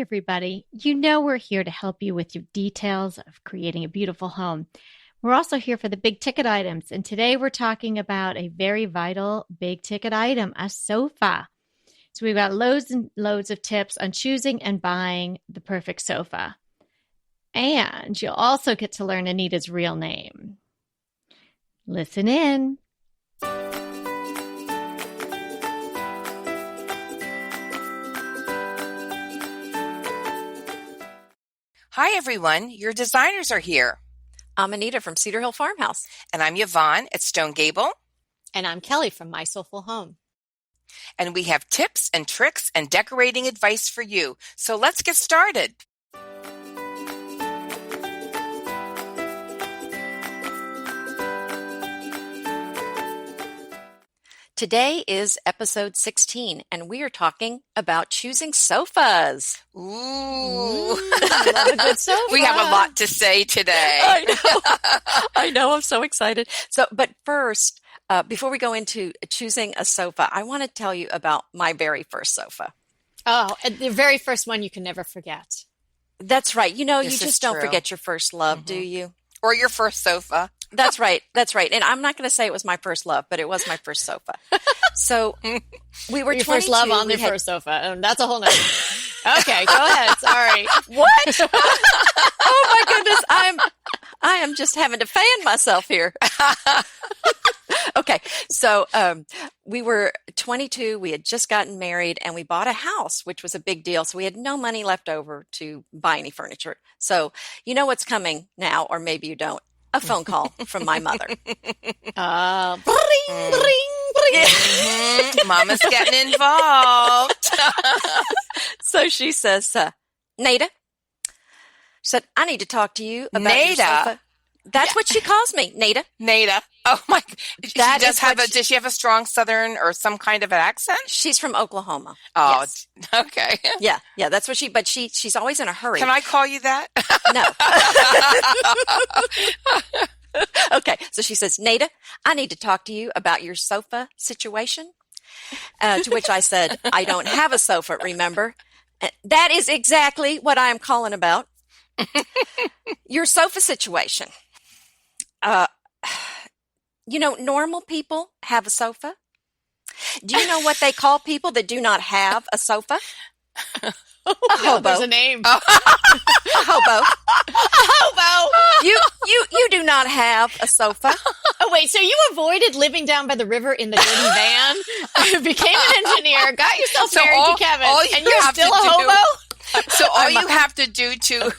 everybody. You know we're here to help you with your details of creating a beautiful home. We're also here for the big ticket items, and today we're talking about a very vital big ticket item, a sofa. So we've got loads and loads of tips on choosing and buying the perfect sofa. And you'll also get to learn Anita's real name. Listen in. Hi, everyone. Your designers are here. I'm Anita from Cedar Hill Farmhouse. And I'm Yvonne at Stone Gable. And I'm Kelly from My Soulful Home. And we have tips and tricks and decorating advice for you. So let's get started. Today is episode 16, and we are talking about choosing sofas. Ooh. I love a good sofa. We have a lot to say today. I know. I'm so excited. But first, before we go into choosing a sofa, I want to tell you about my very first sofa. Oh, the very first one you can never forget. That's right. You know, This you is just don't true. forget your first love, do you? Or your first sofa. That's right. That's right. And I'm not going to say it was my first love, but it was my first sofa. So we were Your 22. first love on the first sofa. That's a whole nother. Okay, go ahead. Sorry. What? Oh my goodness. I am just having to fan myself here. Okay. So, we were 22. We had just gotten married and we bought a house, which was a big deal. So we had no money left over to buy any furniture. So you know what's coming now, or maybe you don't. A phone call from my mother. Bring, bring, bring. Mama's getting involved. So she says, Nada, she said, I need to talk to you about your Nada? sofa. That's what she calls me, Nada. Nada. Oh my. Does she have a strong Southern or some kind of an accent? She's from Oklahoma. Oh, Yes. okay. Yeah, that's what but she's always in a hurry. Can I call you that? No. Okay, so she says, Nada, I need to talk to you about your sofa situation. To which I said, I don't have a sofa, remember? That is exactly what I am calling about. Your sofa situation. Normal people have a sofa. Do you know what they call people that do not have a sofa? A hobo. There's a name. A hobo. A hobo. You do not have a sofa. Oh, wait. So you avoided living down by the river in the dirty van, became an engineer, got yourself married to Kevin, and you're still a hobo? So all you have to do to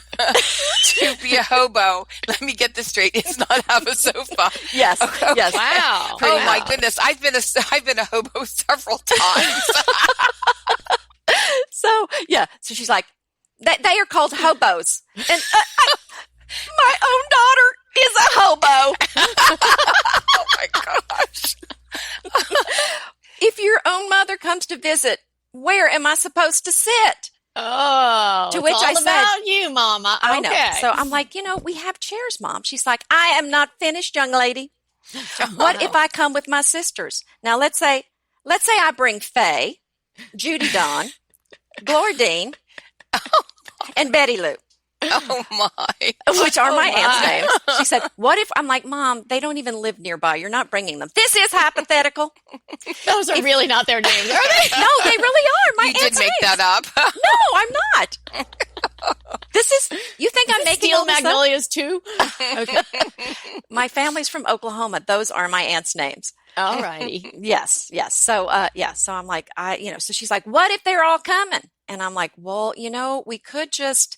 be a hobo, let me get this straight, is not have a sofa. Yes. Okay. Yes. Wow. Oh my goodness, I've been a hobo several times. So she's like, they are called hobos. And my own daughter is a hobo. Oh my gosh. If your own mother comes to visit, where am I supposed to sit? Oh, To which it's I all said, about you, Mama. I know. Okay. So I'm like, we have chairs, Mom. She's like, I am not finished, young lady. What if I come with my sisters? Now, let's say I bring Faye, Judy Dawn, Glordine, and Betty Lou. Oh my. Which are my my. aunt's names. She said, what if, I'm like, Mom, they don't even live nearby. You're not bringing them. This is hypothetical. Those are really not their names, are they? No, they really are. My You did aunt's make names. that up. No, I'm not. You think I'm making Steel all this up? Magnolias too? Okay. My family's from Oklahoma. Those are my aunt's names. All righty. Yes. So, so I'm like, so she's like, what if they're all coming? And I'm like, well, we could just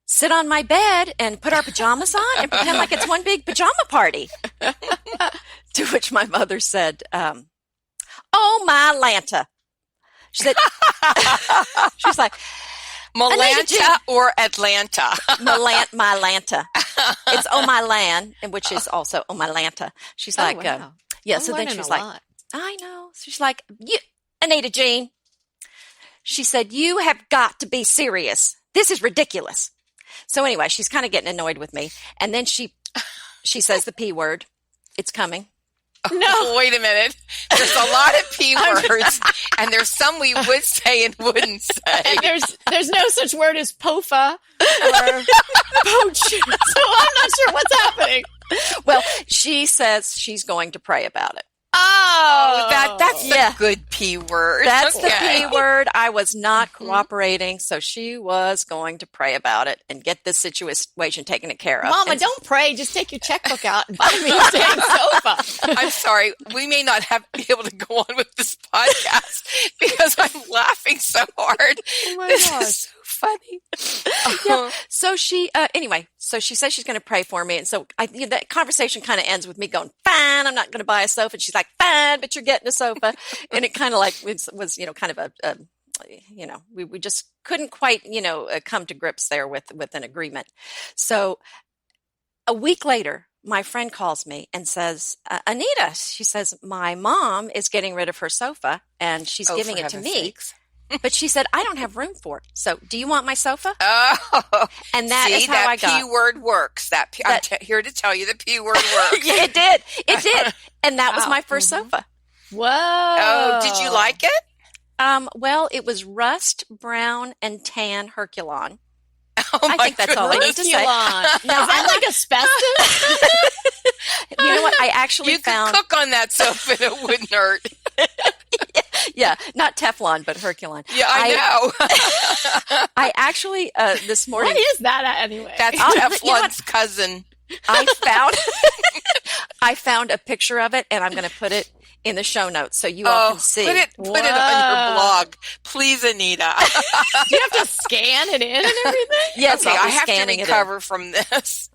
sit on my bed and put our pajamas on and pretend like it's one big pajama party. To which my mother said, oh, my Lanta. She said, she's like, Malanta or Atlanta? my Lanta. It's oh, my land, and which is also oh, my Lanta. She's like, wow. yeah. I'm So then learning she's a like, lot. I know. So she's like, Anita Jean. She said, you have got to be serious. This is ridiculous. So anyway, she's kind of getting annoyed with me. And then she says the P word. It's coming. No. Wait a minute. There's a lot of P words, and there's some we would say and wouldn't say. And there's no such word as POFA or poach. So I'm not sure what's happening. Well, she says she's going to pray about it. Oh, that's the good P word. That's the P word. I was not cooperating, so she was going to pray about it and get this situation taken care of. Mama, don't pray. Just take your checkbook out and buy me a damn sofa. I'm sorry. We may not be able to go on with this podcast because I'm laughing so hard. Oh my This gosh. is so funny. Yeah. So she, anyway, so she says she's going to pray for me. And so that conversation kind of ends with me going, fine, I'm not going to buy a sofa. And she's like, fine, but you're getting a sofa. And it kind of like was kind of we just couldn't quite, come to grips there with an agreement. So a week later, my friend calls me and says, Anita, she says, my mom is getting rid of her sofa and she's giving it to me. Sakes. But she said, I don't have room for it. So do you want my sofa? Oh, And that is how I got. P word works. I'm here to tell you the P word works. Yeah, it did. It did. And that was my first sofa. Whoa. Oh, did you like it? Well, it was rust, brown, and tan Herculon. Oh, I think that's all I need to say. Now, is that like asbestos? You know what? I actually You found. could cook on that sofa and it wouldn't hurt. Yeah, not Teflon, but Herculon. Yeah, I know. I actually, this morning. What is that anyway? That's You know Teflon's cousin. I found a picture of it, and I'm going to put it in the show notes so you all can see. Put it on your blog, please, Anita. Do you have to scan it in and everything? Yes, Okay, I'll I be have to scanning it recover from this.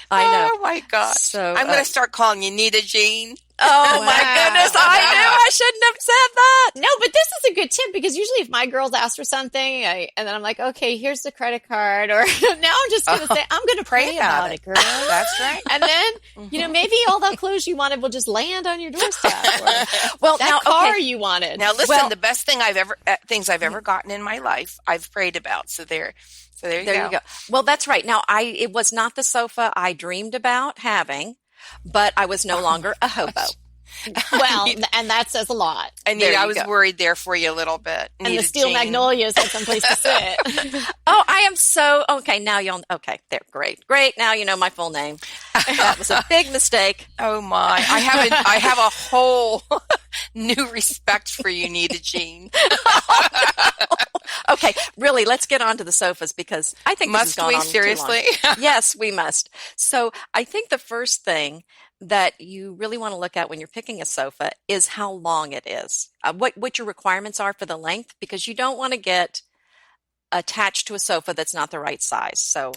I know. Oh my gosh! So, I'm going to start calling you Nita Jean. Oh my Wow. goodness! I knew I shouldn't have said that. No, but this is a good tip because usually if my girls ask for something and then I'm like, okay, here's the credit card, or now I'm just going to say, I'm going to pray about it, girl. That's right. And then, maybe all the clothes you wanted will just land on your doorstep. Or Well, that now, car okay. you wanted. Now listen, Well- the best thing things I've ever gotten in my life, I've prayed about. So there you go. Well, that's right. Now, it was not the sofa I dreamed about having, but I was no longer a hobo. Well, and that says a lot. Anita, There I you was go. worried there for you a little bit. And Nita the steel Jean. magnolias had someplace to sit. Oh, I am so okay. Now okay. There, great. Now you know my full name. That was a big mistake. Oh my! I have a whole new respect for you, Nita Jean. Okay, really, let's get on to the sofas because I think this has Must gone we on too seriously? long. Yes, we must. So I think the first thing that you really want to look at when you're picking a sofa is how long it is. What your requirements are for the length, because you don't want to get attached to a sofa that's not the right size. So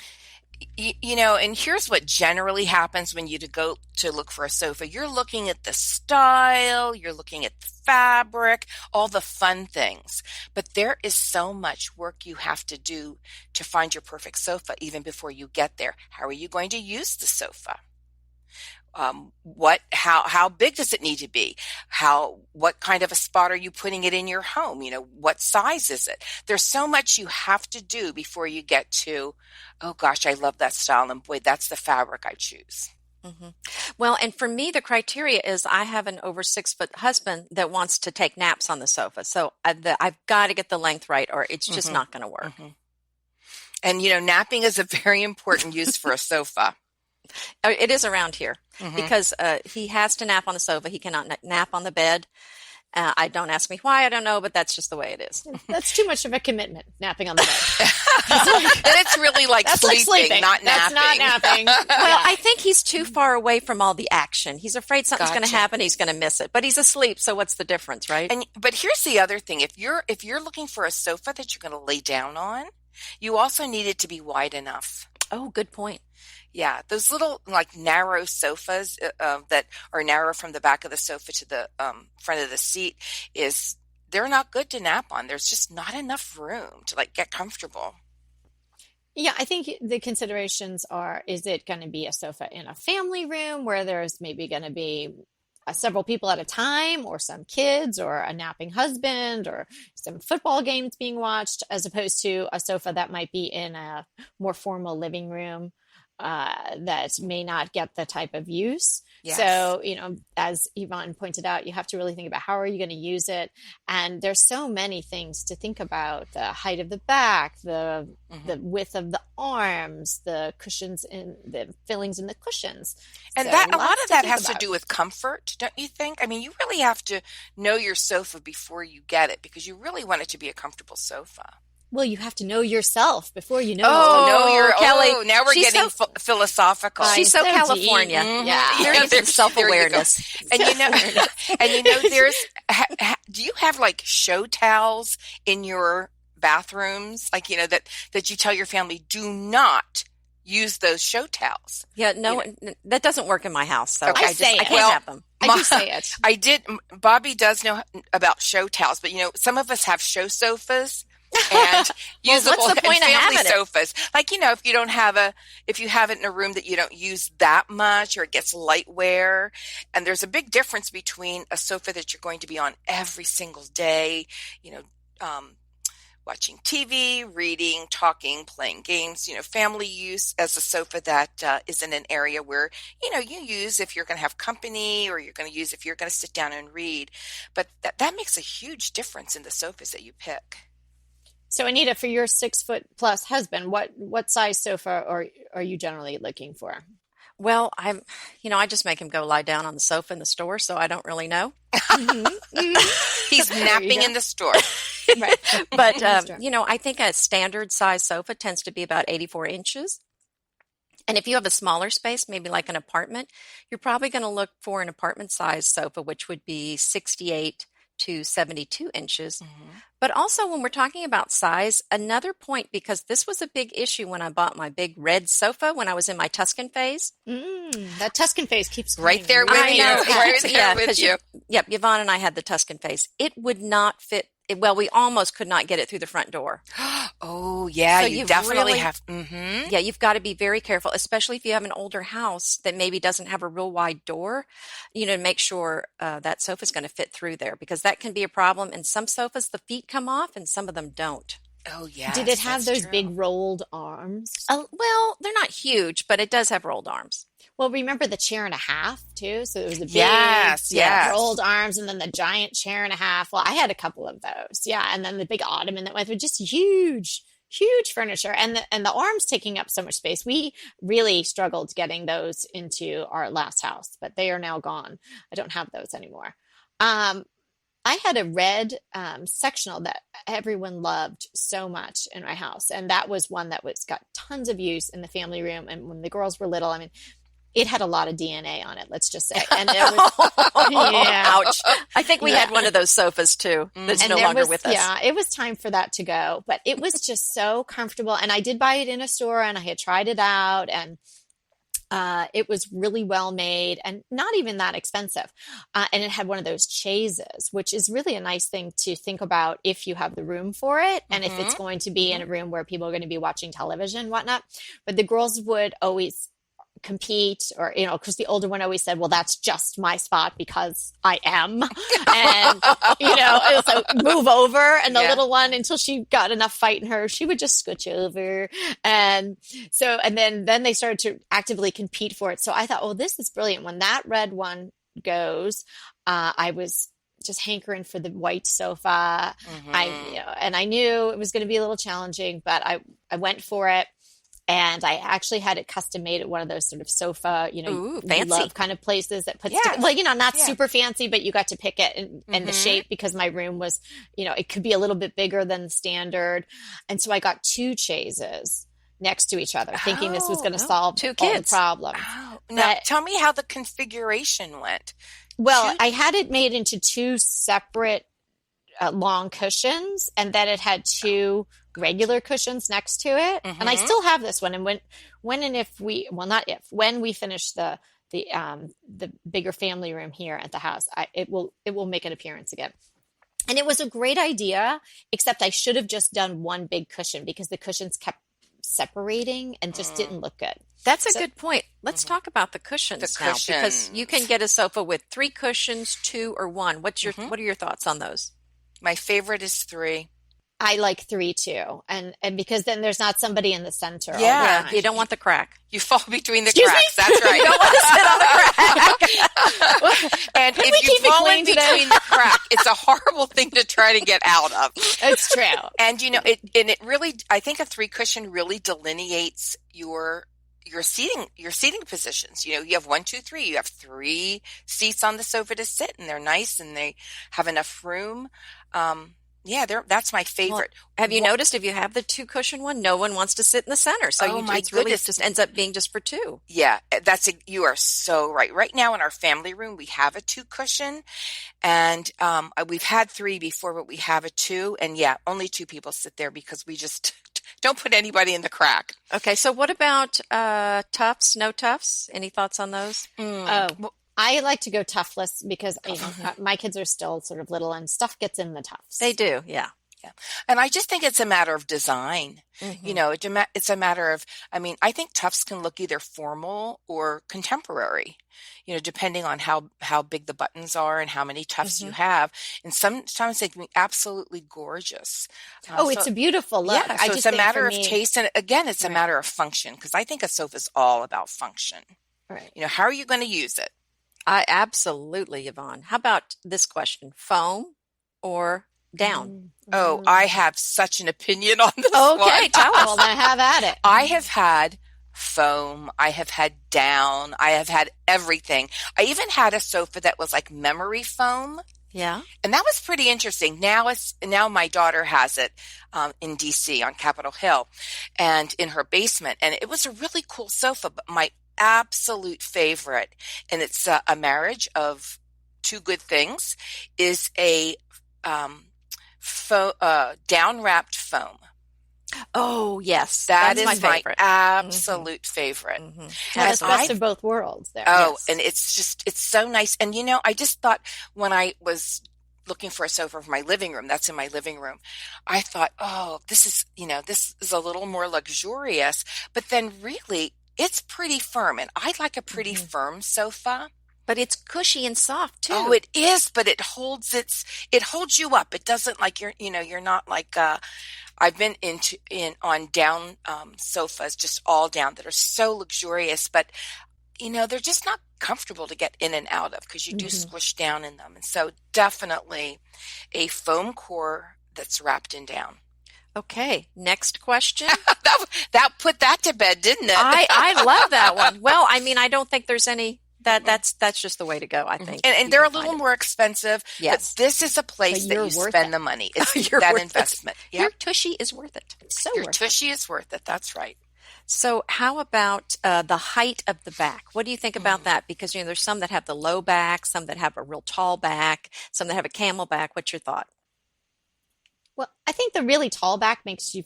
And here's what generally happens when you go to look for a sofa. You're looking at the style, you're looking at the fabric, all the fun things. But there is so much work you have to do to find your perfect sofa even before you get there. How are you going to use the sofa? How big does it need to be? What kind of a spot are you putting it in your home? What size is it? There's so much you have to do before you get to, oh gosh, I love that style. And boy, that's the fabric I choose. Mm-hmm. Well, and for me, the criteria is I have an over 6-foot husband that wants to take naps on the sofa. So I've got to get the length right or it's just not going to work. Mm-hmm. And, napping is a very important use for a sofa. It is around here Mm-hmm. because he has to nap on the sofa. He cannot nap on the bed. I don't ask me why. I don't know, but that's just the way it is. That's too much of a commitment, napping on the bed. Then it's really like That's sleeping, like sleeping. not That's napping. not napping. Well, Yeah. I think he's too far away from all the action. He's afraid something's going to Gotcha. happen. He's going to miss it, but he's asleep. So what's the difference, right? But here's the other thing. If you're looking for a sofa that you're going to lay down on, you also need it to be wide enough. Oh, good point. Yeah, those little like narrow sofas that are narrow from the back of the sofa to the front of the seat they're not good to nap on. There's just not enough room to like get comfortable. Yeah, I think the considerations are, is it going to be a sofa in a family room where there's maybe going to be several people at a time or some kids or a napping husband or some football games being watched, as opposed to a sofa that might be in a more formal living room that may not get the type of use. Yes. So, as Yvonne pointed out, you have to really think about how are you going to use it. And there's so many things to think about: the height of the back, the width of the arms, the cushions and the fillings in the cushions. And So that a lot lots of that think has to about. do with comfort, don't you think? I mean, you really have to know your sofa before you get it because you really want it to be a comfortable sofa. Well, you have to know yourself before you know. Kelly, now we're she's getting philosophical. She's so so California. deep. Yeah. There is some self-awareness. And there's do you have like show towels in your bathrooms? Like, that you tell your family do not use those show towels. Yeah, no, that doesn't work in my house. So Okay. I can't Well, have them. I do say it. I did. Bobby does know about show towels, but some of us have show sofas and usable what's the point and of family having it? sofas. Like, if you have it in a room that you don't use that much or it gets light wear, and there's a big difference between a sofa that you're going to be on every single day, watching TV, reading, talking, playing games, family use as a sofa that is in an area where, you use if you're going to have company or you're going to use if you're going to sit down and read. But that makes a huge difference in the sofas that you pick. So, Anita, for your 6-foot+ husband, what size sofa are you generally looking for? Well, I just make him go lie down on the sofa in the store, so I don't really know. He's napping in the store. Right. But, I think a standard size sofa tends to be about 84 inches. And if you have a smaller space, maybe like an apartment, you're probably going to look for an apartment size sofa, which would be 68 to 72 inches. Mm-hmm. But also when we're talking about size, another point, because this was a big issue when I bought my big red sofa when I was in my Tuscan phase. That Tuscan phase keeps Right coming. there with I you. know. Right there with 'cause you. Yep, Yvonne and I had the Tuscan phase. It would not fit. Well, we almost could not get it through the front door. Oh, yeah, So you you've definitely really- have. Mm-hmm. Yeah, you've got to be very careful, especially if you have an older house that maybe doesn't have a real wide door, make sure that sofa's going to fit through there because that can be a problem. And some sofas, the feet come off and some of them don't. Oh, yeah. Did it have those big rolled arms? Well, they're not huge, but it does have rolled arms. Well, remember the chair and a half too? So it was a big Yes. rolled arms and then the giant chair and a half. Well, I had a couple of those. Yeah. And then the big ottoman that went with just huge furniture and the arms taking up so much space. We really struggled getting those into our last house, but they are now gone. I don't have those anymore. I had a red sectional that everyone loved so much in my house. And that was one that got tons of use in the family room. And when the girls were little, it had a lot of DNA on it, let's just say. And it was, Ouch. I think we had one of those sofas too that's and no there longer was, with us. Yeah, it was time for that to go. But it was just so comfortable. And I did buy it in a store and I had tried it out and it was really well made and not even that expensive. And it had one of those chaises, which is really a nice thing to think about if you have the room for it. And if it's going to be in a room where people are going to be watching television, whatnot. But the girls would always compete or, because the older one always said, well, that's just my spot because I am. And, so move over. And the little one, until she got enough fight in her, she would just scooch over. And so, and then they started to actively compete for it. So I thought, oh, this is brilliant. When that red one goes, I was just hankering for the white sofa. And I knew it was going to be a little challenging, but I went for it. And I actually had it custom made at one of those sort of sofa, Ooh, fancy love kind of places that puts, not super fancy, but you got to pick it and the shape because my room was, it could be a little bit bigger than the standard. And so I got 2 chaises next to each other, thinking this was going to solve 2 all the kids. problems. Oh. Now, tell me how the configuration went. Well, I had it made into 2 separate long cushions, and then it had 2 regular cushions next to it. And I still have this one. And when we finish the bigger family room here at the house, it will make an appearance again. And it was a great idea, except I should have just done one big cushion because the cushions kept separating and just didn't look good. That's a good point. Let's talk about the cushions now, because you can get a sofa with 3 cushions, 2 or 1. What are your thoughts on those? My favorite is 3. I like 3 too. And because then there's not somebody in the center. all the Yeah. time. You don't want the crack. You fall between the Excuse me? cracks. That's right. You don't want to sit on the crack. And we if keep you it fall in clean today? between the crack, it's a horrible thing to try to get out of. It's true. And it really, I think a 3 cushion really delineates your seating positions. You have 1, 2, 3. You have 3 seats on the sofa to sit, and they're nice and they have enough room. That's my favorite. Have you noticed if you have the 2 cushion one, no one wants to sit in the center. So Oh, my it's really goodness. just ends up being just for 2. Yeah, you are so right. Right now in our family room, we have a 2 cushion, and we've had 3 before, but we have a 2, and only 2 people sit there because we just don't put anybody in the crack. Okay, so what about tufts? No tufts? Any thoughts on those? Oh, I like to go tuftless because my kids are still sort of little and stuff gets in the tufts. They do, yeah. Yeah. And I just think it's a matter of design. It's a matter of, I think tufts can look either formal or contemporary, depending on how big the buttons are and how many tufts you have. And sometimes they can be absolutely gorgeous. It's a beautiful look. Yeah, I so just it's a think matter for of me, taste. And again, it's a matter of function, because I think a sofa is all about function. right. How are you going to use it? I absolutely, Yvonne. How about this question? Foam or down? Oh, I have such an opinion on this Okay, one. tell us. Well, then have at it. I have had foam. I have had down. I have had everything. I even had a sofa that was like memory foam. Yeah. And that was pretty interesting. Now my daughter has it in DC on Capitol Hill and in her basement. And it was a really cool sofa, but my absolute favorite, and it's a marriage of 2 good things, is a down wrapped foam. Oh, yes. That That's is my my favorite. absolute favorite. That's And best of both worlds there. Oh, Yes. and it's so nice. And I just thought when I was looking for a sofa for my living room, that's in my living room, I thought, oh, this is a little more luxurious, but then really it's pretty firm, and I like a pretty firm sofa. But it's cushy and soft too. Oh, it is, but it holds you up. It doesn't like you're not like I've been on down sofas, just all down, that are so luxurious, but they're just not comfortable to get in and out of because you do squish down in them. And so definitely a foam core that's wrapped in down. Okay, next question. that put that to bed, didn't it? I love that one. Well, I don't think there's any that's just the way to go, I think. And they're a little more expensive. Yes. But this is a place that you spend the money. It's that investment. Yep. Your tushy is worth it. Your tushy is worth it. That's right. So how about the height of the back? What do you think about that? Because there's some that have the low back, some that have a real tall back, some that have a camel back. What's your thought? Well, I think the really tall back makes you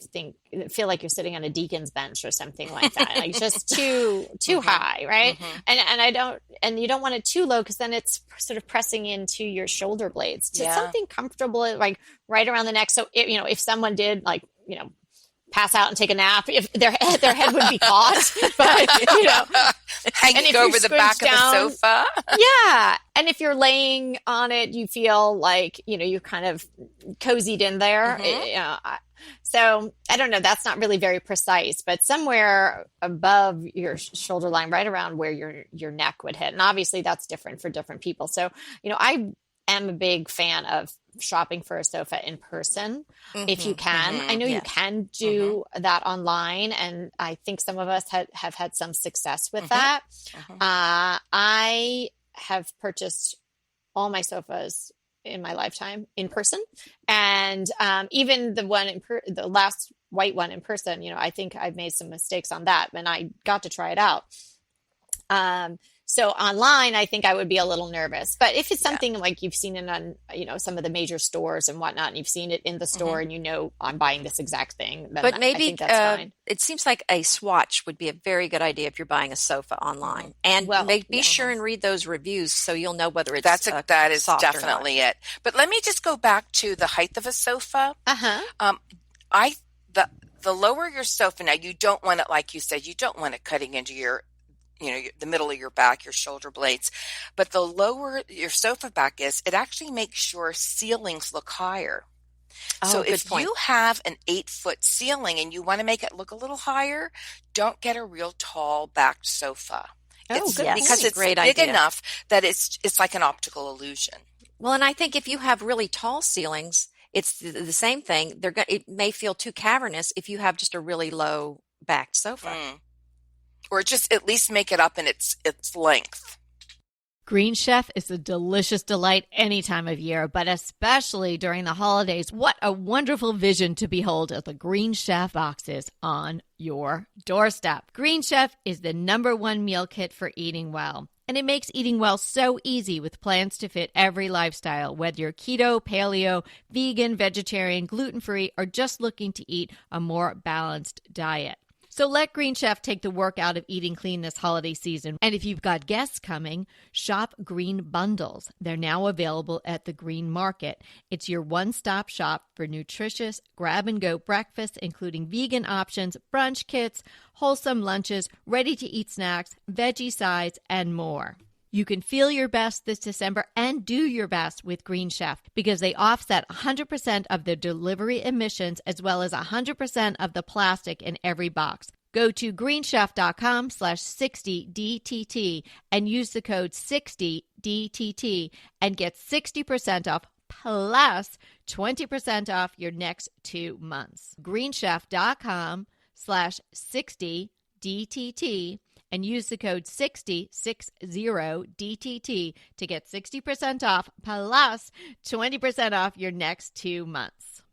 feel like you're sitting on a deacon's bench or something like that. Like just too high, right? And you don't want it too low because then it's sort of pressing into your shoulder blades. To something comfortable, like right around the neck. So if someone did pass out and take a nap, if their head would be caught, but hanging over the back of the sofa. Yeah. And if you're laying on it, you feel like, you're kind of cozied in there. So I don't know. That's not really very precise, but somewhere above your shoulder line, right around where your neck would hit. And obviously that's different for different people. So, I am a big fan of shopping for a sofa in person if you can. I know you can do that online, and I think some of us have had some success with that. I have purchased all my sofas in my lifetime in person, and even the one the last white one in person, I think I've made some mistakes on that, and I got to try it out. So online, I think I would be a little nervous. But if it's something like you've seen it on, some of the major stores and whatnot, and you've seen it in the store and I'm buying this exact thing, then but maybe I think that's fine. It seems like a swatch would be a very good idea if you're buying a sofa online. And be sure and read those reviews so you'll know whether it's that is soft definitely it. But let me just go back to the height of a sofa. The lower your sofa, now you don't want it, like you said, you don't want it cutting into your the middle of your back, your shoulder blades. But the lower your sofa back is, it actually makes your ceilings look higher. So Oh, good if point. you have an 8-foot ceiling and you want to make it look a little higher, don't get a real tall backed sofa. Oh, It's good because Yes, point. it's great big idea. enough that it's like an optical illusion. Well, and I think if you have really tall ceilings, it's the same thing. It may feel too cavernous if you have just a really low backed sofa. Mm. Or just at least make it up in its length. Green Chef is a delicious delight any time of year, but especially during the holidays. What a wonderful vision to behold as the Green Chef boxes on your doorstep. Green Chef is the #1 meal kit for eating well. And it makes eating well so easy with plans to fit every lifestyle, whether you're keto, paleo, vegan, vegetarian, gluten-free, or just looking to eat a more balanced diet. So let Green Chef take the work out of eating clean this holiday season. And if you've got guests coming, shop Green Bundles. They're now available at the Green Market. It's your one-stop shop for nutritious grab-and-go breakfasts, including vegan options, brunch kits, wholesome lunches, ready-to-eat snacks, veggie sides, and more. You can feel your best this December and do your best with Green Chef because they offset 100% of the delivery emissions as well as 100% of the plastic in every box. Go to greenchef.com/60DTT and use the code 60DTT and get 60% off plus 20% off your next 2 months. greenchef.com/60DTT and use the code 60DTT to get 60% off plus 20% off your next 2 months.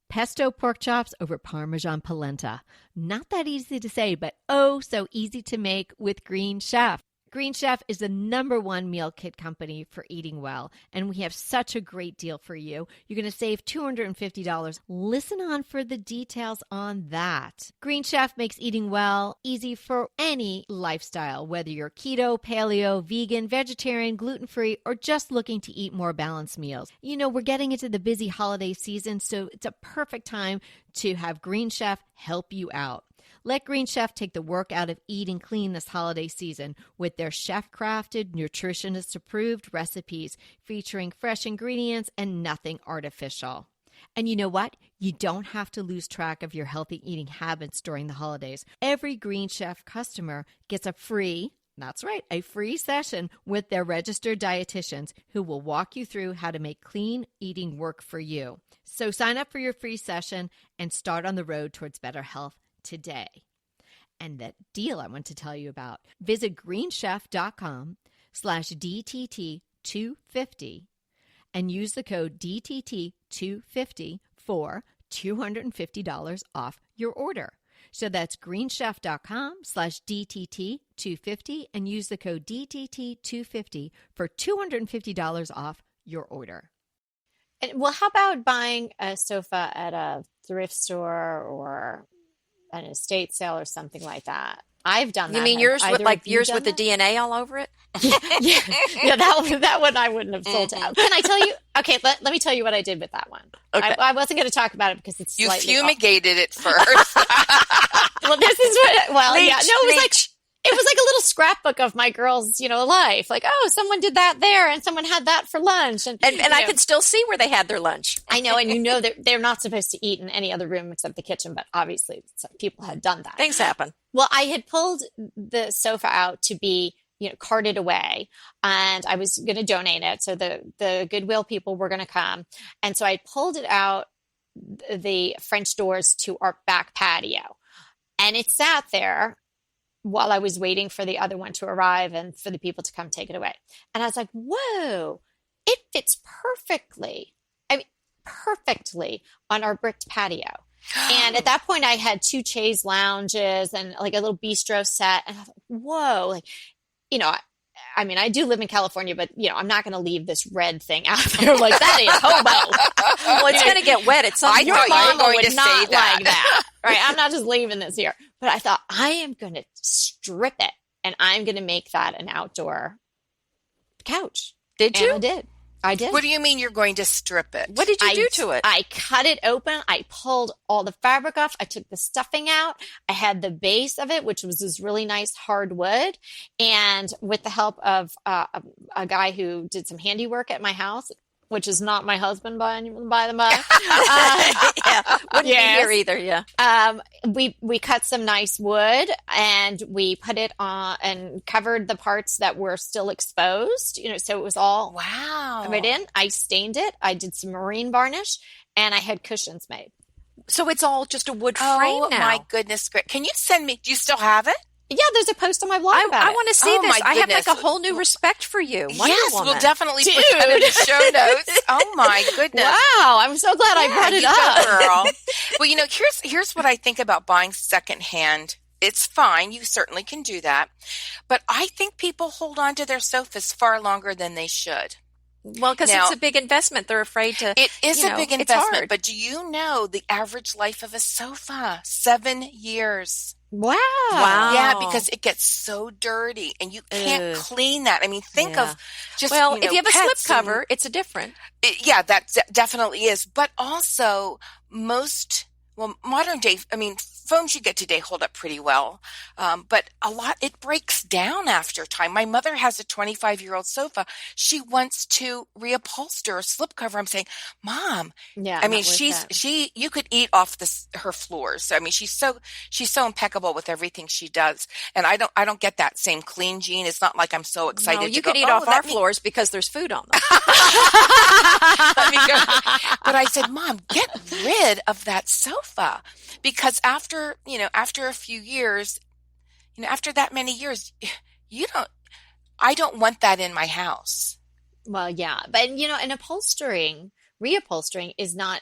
Pesto pork chops over Parmesan polenta. Not that easy to say, but oh so easy to make with Green Chef. Green Chef is the #1 meal kit company for eating well, and we have such a great deal for you. You're going to save $250. Listen on for the details on that. Green Chef makes eating well easy for any lifestyle, whether you're keto, paleo, vegan, vegetarian, gluten-free, or just looking to eat more balanced meals. You know, we're getting into the busy holiday season, so it's a perfect time to have Green Chef help you out. Let Green Chef take the work out of eating clean this holiday season with their chef-crafted, nutritionist-approved recipes featuring fresh ingredients and nothing artificial. And you know what? You don't have to lose track of your healthy eating habits during the holidays. Every Green Chef customer gets a free session with their registered dietitians who will walk you through how to make clean eating work for you. So sign up for your free session and start on the road towards better health today. And that deal I want to tell you about, visit greenchef.com/DTT250 and use the code DTT250 for $250 off your order. So that's greenchef.com/DTT250 and use the code DTT250 for $250 off your order. Well, how about buying a sofa at a thrift store or an estate sale or something like that? I've done that. You mean Have yours with either of you yours done with the that? DNA all over it? Yeah, that one I wouldn't have sold to. Can I tell you? Okay, let me tell you what I did with that one. Okay. I wasn't going to talk about it because it's You slightly fumigated it first. Well, this is what. Well, Leech, yeah, no, it was like leech. it was like a little scrapbook of my girls', life. Like, oh, someone did that there, and someone had that for lunch, and I could still see where they had their lunch. I know, and they're not supposed to eat in any other room except the kitchen, but obviously some people had done that. Things happen. Well, I had pulled the sofa out to be, carted away, and I was going to donate it. So the Goodwill people were going to come, and so I pulled it out the French doors to our back patio, and it sat there while I was waiting for the other one to arrive and for the people to come take it away. And I was like, whoa, it fits perfectly. I mean, perfectly on our bricked patio. And at that point I had 2 chaise lounges and like a little bistro set. And I thought, whoa, I do live in California, but I'm not going to leave this red thing out there. Like, that is hobo. Well, it's going to get wet at some I point. Your thought you were mama going would to not say that. like that. Right? I'm not just leaving this here. But I thought, I am going to strip it and I'm going to make that an outdoor couch. Did you? And I did. What do you mean you're going to strip it? What did you do to it? I cut it open. I pulled all the fabric off. I took the stuffing out. I had the base of it, which was this really nice hardwood. And with the help of a guy who did some handiwork at my house, which is not my husband by the by. Yeah, wouldn't be Yes. here either. Yeah. We cut some nice wood and we put it on and covered the parts that were still exposed, so it was all Wow. right in. I stained it. I did some marine varnish and I had cushions made. So it's all just a wood frame Oh now. my goodness. Can you send me, do you still have it? Yeah, there's a post on my blog about I it. want to see Oh, this. my I have like a goodness. whole new respect for you. Wonder Yes, Woman. we'll definitely put that in the show notes. Oh my goodness. Wow, I'm so glad I brought it you up. go, girl. Well, here's what I think about buying secondhand. It's fine. You certainly can do that. But I think people hold on to their sofas far longer than they should. Well, because Now- it's a big investment. They're afraid to. It is a big it's investment, hard. but do you know the average life of a sofa? 7 years. Wow. Wow. Yeah, because it gets so dirty and you can't Ugh. clean that. I mean, think Yeah. of just, Well, if you have a slip pets and- cover, it's a different. yeah, that definitely is. But also modern day, I mean, foams you get today hold up pretty well. But it breaks down after time. My mother has a 25-year-old sofa. She wants to reupholster a slipcover. I'm saying, Mom, Yeah. I mean, not worth that. you could eat off her floors. I mean, she's so impeccable with everything she does. And I don't get that same clean gene. It's not like I'm so excited No, to you go, could eat "Oh, off our let me- floors because there's food on them. let me go." But I said, Mom, get rid of that sofa because after a few years, after that many years, I don't want that in my house. Well, yeah. But, and reupholstering is not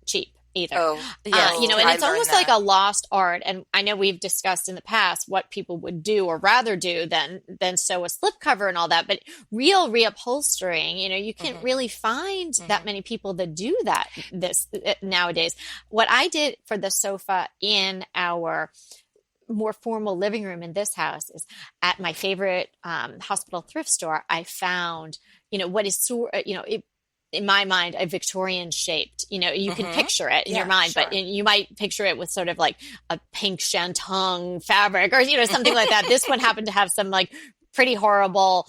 cheap either. Oh, Yeah. And I it's learned almost that. like a lost art. And I know we've discussed in the past what people would do or rather do than sew a slipcover and all that. But real reupholstering, you can't really find that many people that do that nowadays. What I did for the sofa in our more formal living room in this house is at my favorite hospital thrift store. I found, what is in my mind, a Victorian shaped, you can picture it in your mind, sure. but you might picture it with sort of like a pink shantung fabric or, something like that. This one happened to have some like pretty horrible,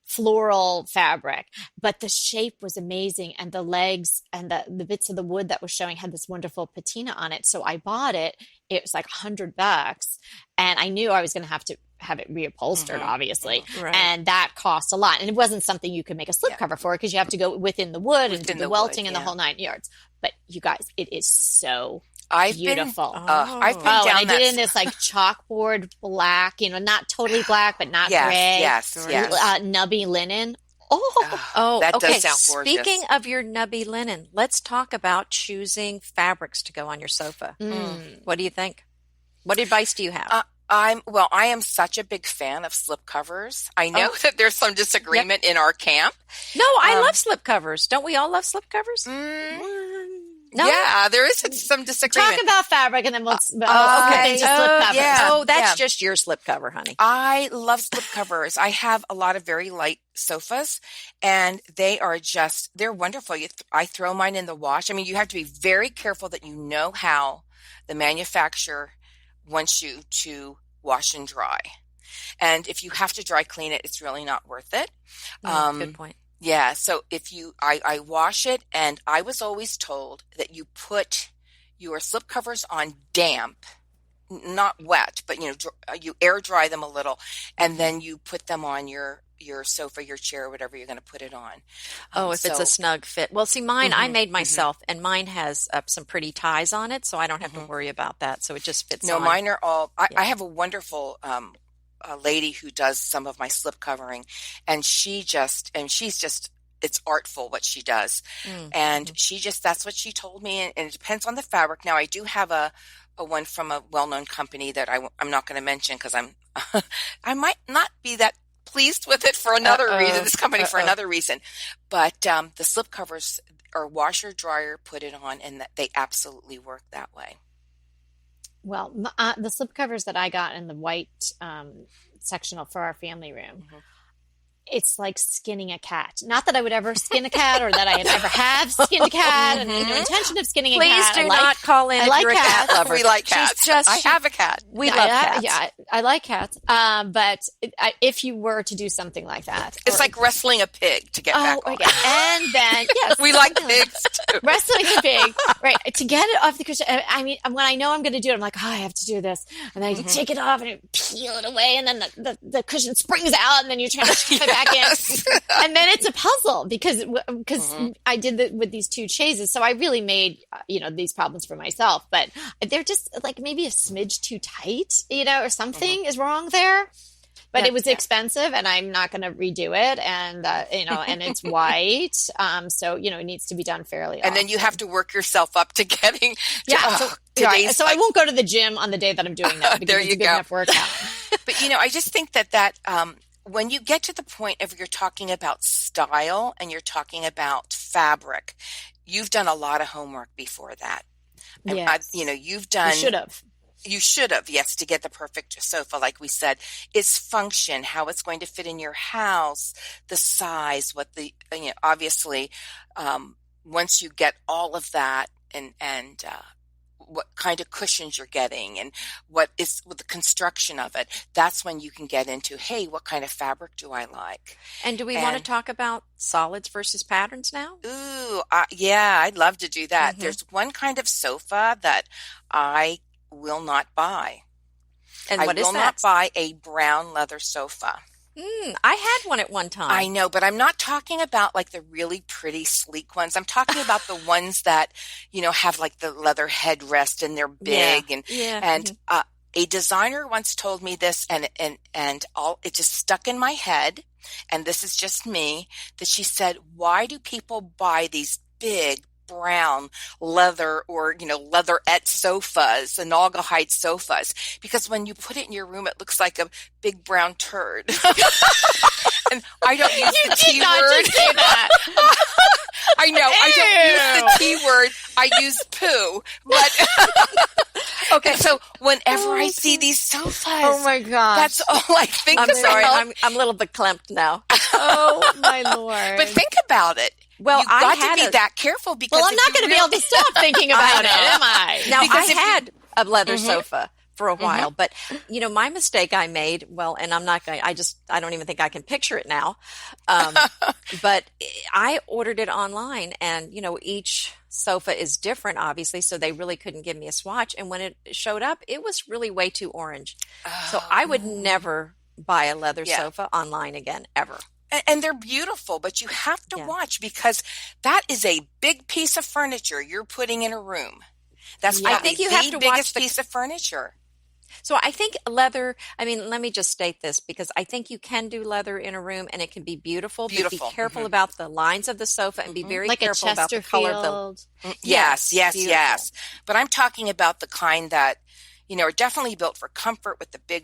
floral fabric, but the shape was amazing. And the legs and the bits of the wood that was showing had this wonderful patina on it. So I bought it. It was like $100 and I knew I was going to have it reupholstered, obviously. Right. And that cost a lot. And it wasn't something you could make a slipcover for because you have to go within the wood and do the welting and the whole 9 yards. But you guys, it is so beautiful. I've been and down I that. did it in this like chalkboard black, not totally black, but not Yes, gray. yes. Nubby linen. That okay. does sound gorgeous. Speaking of your nubby linen, let's talk about choosing fabrics to go on your sofa. What do you think? What advice do you have? I am such a big fan of slipcovers. I know that there's some disagreement in our camp. No, I love slipcovers. Don't we all love slipcovers? No? Yeah, there is some disagreement. Talk about fabric and then we'll Okay. into slipcovers. yeah. Oh, that's Yeah. just your slipcover, honey. I love slipcovers. I have a lot of very light sofas and they're wonderful. I throw mine in the wash. I mean, you have to be very careful that you know how the manufacturer wants you to wash and dry. And if you have to dry clean it, it's really not worth it. Good point. Yeah. So I wash it, and I was always told that you put your slipcovers on damp, not wet, but you air dry them a little, and then you put them on your sofa, your chair, whatever you're going to put it on. If it's a snug fit. Well, see, mine I made myself, and mine has some pretty ties on it, so I don't have to worry about that. So it just fits. No, on. mine are all. I have a wonderful a lady who does some of my slip covering, and she's just it's artful what she does, and that's what she told me, and it depends on the fabric. Now I do have a one from a well-known company that I'm not going to mention because I might not be that pleased with it for another reason. This company for another reason, but the slip covers are washer dryer, put it on, and they absolutely work that way. Well, the slipcovers that I got in the white sectional for our family room, it's like skinning a cat. Not that I would ever skin a cat or that I ever have skinned a cat and no intention of skinning a cat. Please do not call in if you're a cat lover. We like cats. I have a cat. We love cats. Yeah, I like cats. But if you were to do something like that. It's like wrestling a pig to get back on. And then, yes. We like pigs too. Wrestling a pig. Right. To get it off the cushion. I mean, when I know I'm going to do it, I'm like, I have to do this. And then I take it off and I peel it away. And then the cushion springs out and then you're trying to shove it back in. And then it's a puzzle because I did with these two chases. So I really made, these problems for myself, but they're just like maybe a smidge too tight, or something is wrong there. But it was expensive and I'm not going to redo it. And, and it's white. So, it needs to be done fairly often. And then you have to work yourself up to getting. So I won't go to the gym on the day that I'm doing that because it's a good enough workout. But, I just think that when you get to the point of you're talking about style and you're talking about fabric, you've done a lot of homework before that. Yes. You've done. You should have, yes, to get the perfect sofa, like we said. Its function, how it's going to fit in your house, the size, obviously, once you get all of that and what kind of cushions you're getting and what is with the construction of it, that's when you can get into, hey, what kind of fabric do I like? And do we want to talk about solids versus patterns now? Ooh, yeah, I'd love to do that. Mm-hmm. There's one kind of sofa that I will not buy. And what is that? I will not buy a brown leather sofa. I had one at one time. I know, but I'm not talking about like the really pretty, sleek ones. I'm talking about the ones that, have like the leather headrest and they're big. And a designer once told me this and it just stuck in my head. And this is just me, that she said, why do people buy these big brown leather or, leatherette sofas, the Naugahyde sofas? Because when you put it in your room, it looks like a big brown turd. And I don't use the T word. Just say that. I know. Ew. I don't use the T word. I use poo. But okay, so whenever I see these sofas, oh my God, that's all I think I'm about. Sorry, I'm a little bit clamped now. Oh my Lord! But think about it. Well, you've got to be that careful because I'm not going to be able to stop thinking about it, am I? Now, I had a leather sofa for a while, but my mistake I made, and I'm not going, I don't even think I can picture it now. But I ordered it online and, each sofa is different, obviously. So they really couldn't give me a swatch. And when it showed up, it was really way too orange. So I would never buy a leather sofa online again, ever. And they're beautiful, but you have to watch because that is a big piece of furniture you're putting in a room. That's I think you have to biggest watch piece of furniture. So I think leather, let me just state this because I think you can do leather in a room and it can be beautiful. But be careful about the lines of the sofa and be very careful about the color of the. Yes. But I'm talking about the kind that, are definitely built for comfort with the big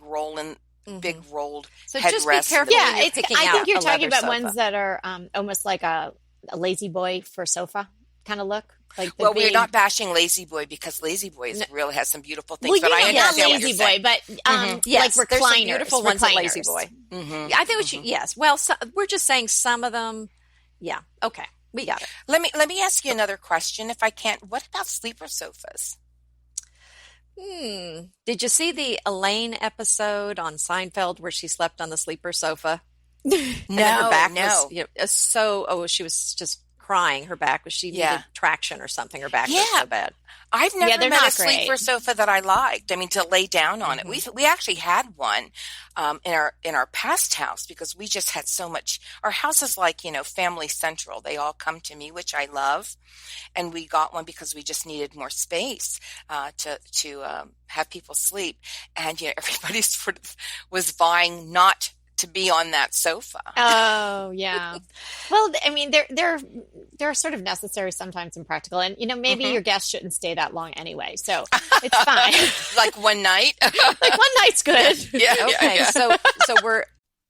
big rolled so headrest. Just be careful when you're picking I think out you're a talking about sofa. ones that are almost like a lazy boy for sofa kind of look. Like we're not bashing Lazy Boy because Lazy Boy really has some beautiful things. Well, but I understand not Lazy Boy, but yes, like recliners, there's some beautiful ones at Lazy Boy. Mm-hmm. I think yes. Well, we're just saying some of them. Yeah. Okay, we got it. Let me ask you another question, if I can. What about sleeper sofas? Did you see the Elaine episode on Seinfeld where she slept on the sleeper sofa? Her back was, she was just crying. Her back was, she needed traction or something. Her back was so bad. I've never met a sleeper sofa that I liked. To lay down on it. We actually had one in our past house because we just had so much. Our house is like, family central. They all come to me, which I love. And we got one because we just needed more space to have people sleep. And everybody sort of was vying not to be on that sofa. Oh, yeah. Well, they're sort of necessary sometimes and practical. And, maybe your guests shouldn't stay that long anyway. So it's fine. Like one night? Like one night's good. Yeah. Okay. Yeah. So we're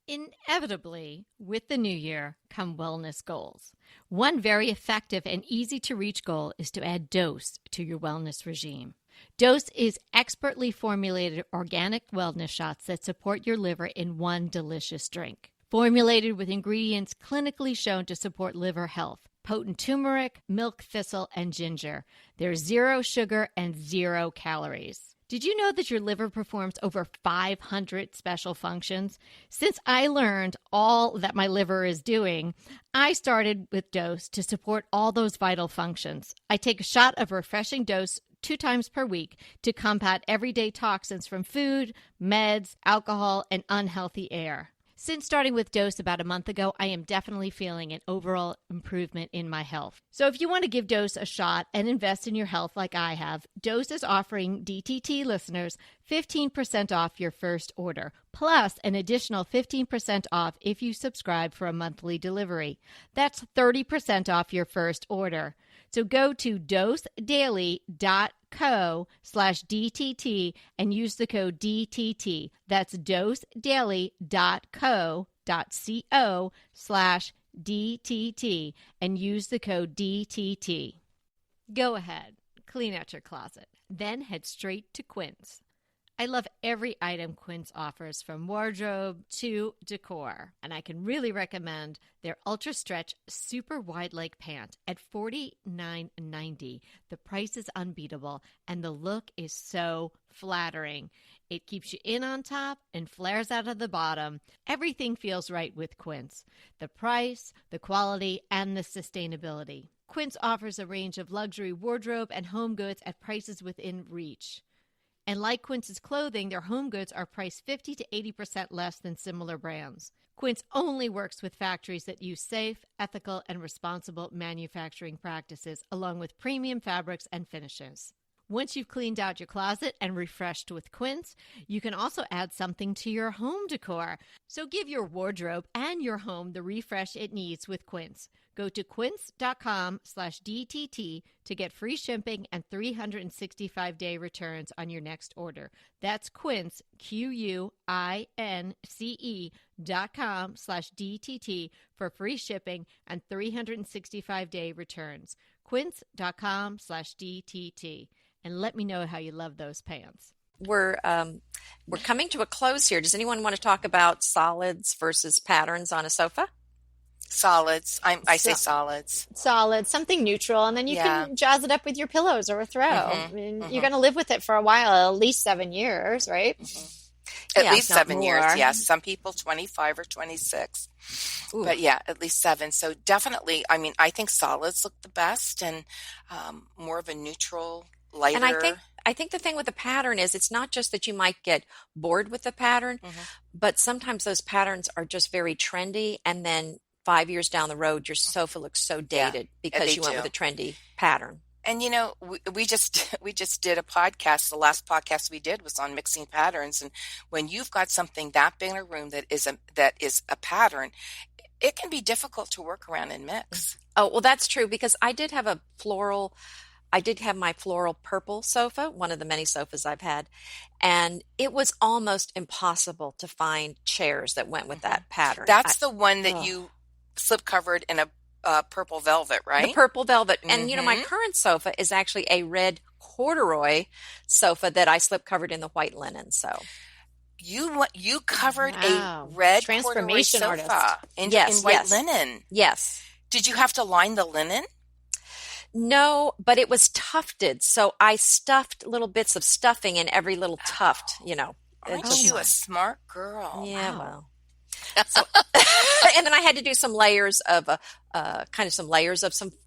inevitably with the new year come wellness goals. One very effective and easy to reach goal is to add dose to your wellness regime. Dose is expertly formulated organic wellness shots that support your liver in one delicious drink. formulated with ingredients clinically shown to support liver health. Potent turmeric, milk thistle, and ginger. There's 0 sugar and 0 calories. Did you know that your liver performs over 500 special functions? Since I learned all that my liver is doing, I started with Dose to support all those vital functions. I take a shot of refreshing Dose 2 times per week to combat everyday toxins from food, meds, alcohol, and unhealthy air. Since starting with Dose about a month ago, I am definitely feeling an overall improvement in my health. So if you want to give Dose a shot and invest in your health like I have, Dose is offering DTT listeners 15% off your first order, plus an additional 15% off if you subscribe for a monthly delivery. That's 30% off your first order. So go to dosedaily.co/DTT and use the code DTT. That's dosedaily.co.co/DTT and use the code DTT. Go ahead, clean out your closet, then head straight to Quince. I love every item Quince offers, from wardrobe to decor, and I can really recommend their Ultra Stretch Super Wide Leg Pant at $49.90. The price is unbeatable, and the look is so flattering. It keeps you in on top and flares out of the bottom. Everything feels right with Quince. The price, the quality, and the sustainability. Quince offers a range of luxury wardrobe and home goods at prices within reach. And like Quince's clothing, their home goods are priced 50 to 80% less than similar brands. Quince only works with factories that use safe, ethical, and responsible manufacturing practices, along with premium fabrics and finishes. Once you've cleaned out your closet and refreshed with Quince, you can also add something to your home decor. So give your wardrobe and your home the refresh it needs with Quince. Go to quince.com/DTT to get free shipping and 365-day returns on your next order. That's Quince, QUINCE.com/DTT for free shipping and 365-day returns. Quince.com/DTT. And let me know how you love those pants. We're coming to a close here. Does anyone want to talk about solids versus patterns on a sofa? Solids. I say solids. Solid, something neutral, and then you can jazz it up with your pillows or a throw. I mean, you're going to live with it for a while, at least 7 years, right? At least 7 years, yes. Some people 25 or 26. Ooh. But yeah, at least 7. So definitely, I mean, I think solids look the best, and more of a neutral, lighter. And I think the thing with the pattern is it's not just that you might get bored with the pattern, but sometimes those patterns are just very trendy, and then 5 years down the road, your sofa looks so dated because you went with a trendy pattern. And you know, we just did a podcast. The last podcast we did was on mixing patterns, and when you've got something that big in a room that is a pattern, it can be difficult to work around and mix. Oh, well, that's true, because I did have my floral purple sofa, one of the many sofas I've had, and it was almost impossible to find chairs that went with that pattern. That's the one that you slip covered in a purple velvet, right? The purple velvet. And, you know, my current sofa is actually a red corduroy sofa that I slip covered in the white linen. So you covered a red corduroy sofa in white linen. Yes. Did you have to line the linen? No, but it was tufted. So I stuffed little bits of stuffing in every little tuft, you know. Aren't you a smart girl? Yeah, well. So, and then I had to do some layers of some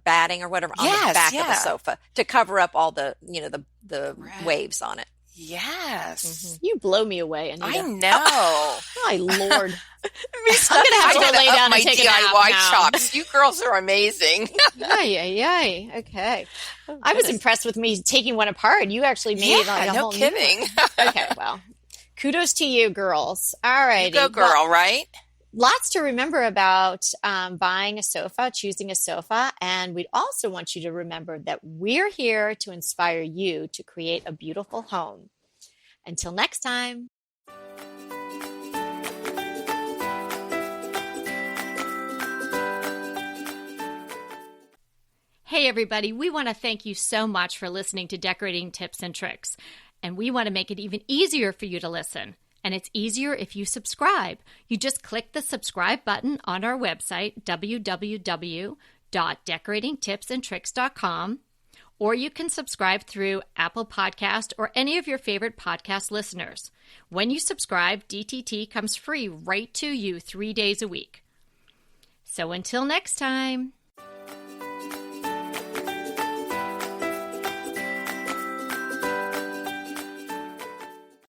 batting or whatever on the back of the sofa to cover up all the the waves on it. Yes. You blow me away, Anita. I know. My Lord. I'm going to have to go lay down and take a nap now. Chops. You girls are amazing. Yay. Okay. I was impressed with me taking one apart. You actually made like a whole kidding. New one. Okay, well. Kudos to you, girls. All right. You go, girl, right? Lots to remember about buying a sofa, choosing a sofa. And we'd also want you to remember that we're here to inspire you to create a beautiful home. Until next time. Hey, everybody. We want to thank you so much for listening to Decorating Tips and Tricks. And we want to make it even easier for you to listen. And it's easier if you subscribe. You just click the subscribe button on our website, www.decoratingtipsandtricks.com, or you can subscribe through Apple Podcast or any of your favorite podcast listeners. When you subscribe, DTT comes free right to you 3 days a week. So until next time.